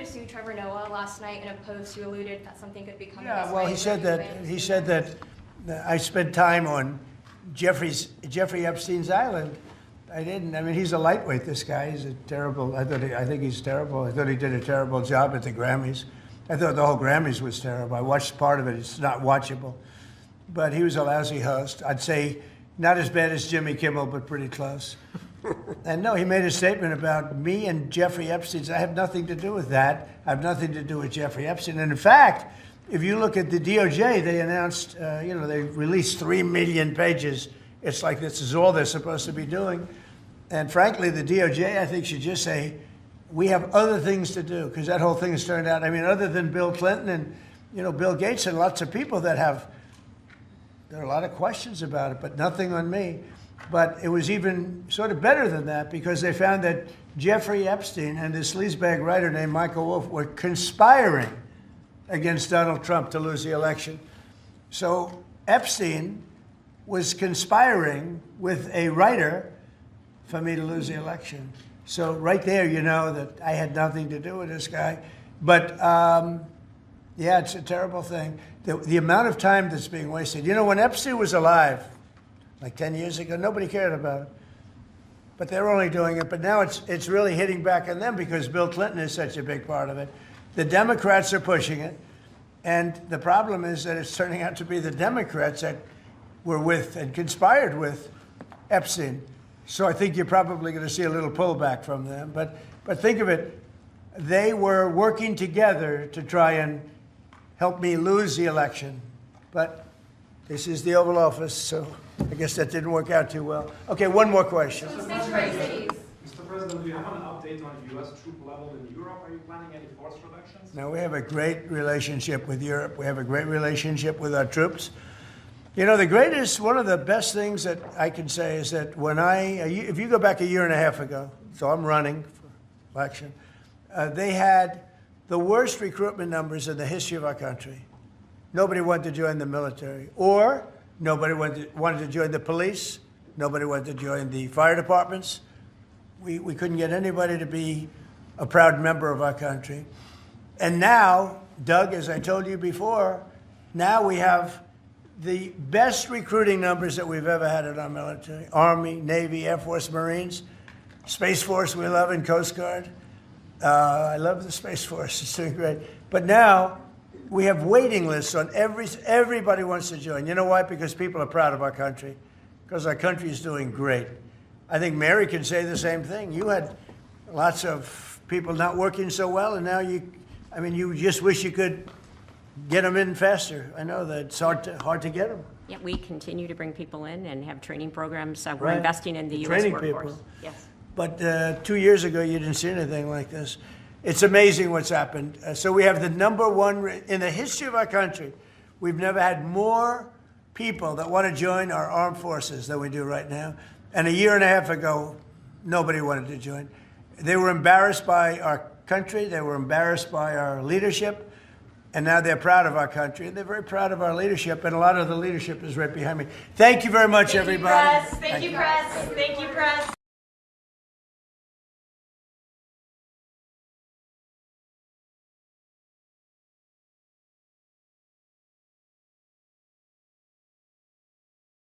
to sue Trevor Noah last night in a post. You alluded that something could be coming. Yeah, well, he said that I spent time on Jeffrey Epstein's island. I didn't. I mean, he's a lightweight. This guy. He's a terrible. I think he's terrible. I thought he did a terrible job at the Grammys. I thought the whole Grammys was terrible. I watched part of it. It's not watchable. But he was a lousy host. I'd say not as bad as Jimmy Kimmel, but pretty close. And no, he made a statement about me and Jeffrey Epstein. I have nothing to do with that. I have nothing to do with Jeffrey Epstein. And in fact, if you look at the DOJ, they announced, they released 3 million pages. It's like this is all they're supposed to be doing. And frankly, the DOJ, I think, should just say, we have other things to do, because that whole thing has turned out, I mean, other than Bill Clinton and, Bill Gates and lots of people that there are a lot of questions about it, but nothing on me. But it was even sort of better than that, because they found that Jeffrey Epstein and this sleazebag writer named Michael Wolff were conspiring against Donald Trump to lose the election. So Epstein was conspiring with a writer for me to lose the election. So right there, you know that I had nothing to do with this guy. But yeah, it's a terrible thing. The amount of time that's being wasted. You know, when Epstein was alive, like 10 years ago, nobody cared about it. But they're only doing it. But now it's really hitting back on them because Bill Clinton is such a big part of it. The Democrats are pushing it. And the problem is that it's turning out to be the Democrats that were with and conspired with Epstein. So I think you're probably going to see a little pullback from them. But think of it. They were working together to try and help me lose the election. But this is the Oval Office, so I guess that didn't work out too well. Okay, one more question. Mr. President, do you have an update on U.S. troop level in Europe? Are you planning any force reductions? No, we have a great relationship with Europe. We have a great relationship with our troops. You know, one of the best things that I can say is that if you go back a year and a half ago, so I'm running for election, they had the worst recruitment numbers in the history of our country. Nobody wanted to join the military, or nobody wanted to join the police. Nobody wanted to join the fire departments. We couldn't get anybody to be a proud member of our country. And now, Doug, as I told you before, now we have the best recruiting numbers that we've ever had in our military. Army, Navy, Air Force, Marines, Space Force we love, and Coast Guard. I love the Space Force. It's doing great. But now we have waiting lists on everybody wants to join. You know why? Because people are proud of our country. Because our country is doing great. I think Mary can say the same thing. You had lots of people not working so well, and now you just wish you could get them in faster. I know that it's hard to get them. Yeah, we continue to bring people in and have training programs. We're Right. investing in the U.S. Training workforce. people. Yes. But 2 years ago, you didn't see anything like this. It's amazing what's happened. So we have the #1 in the history of our country. We've never had more people that want to join our armed forces than we do right now. And a year and a half ago, nobody wanted to join. They were embarrassed by our country. They were embarrassed by our leadership. And now they're proud of our country. And they're very proud of our leadership. And a lot of the leadership is right behind me. Thank you very much, everybody. Thank you, press. Thank you, press.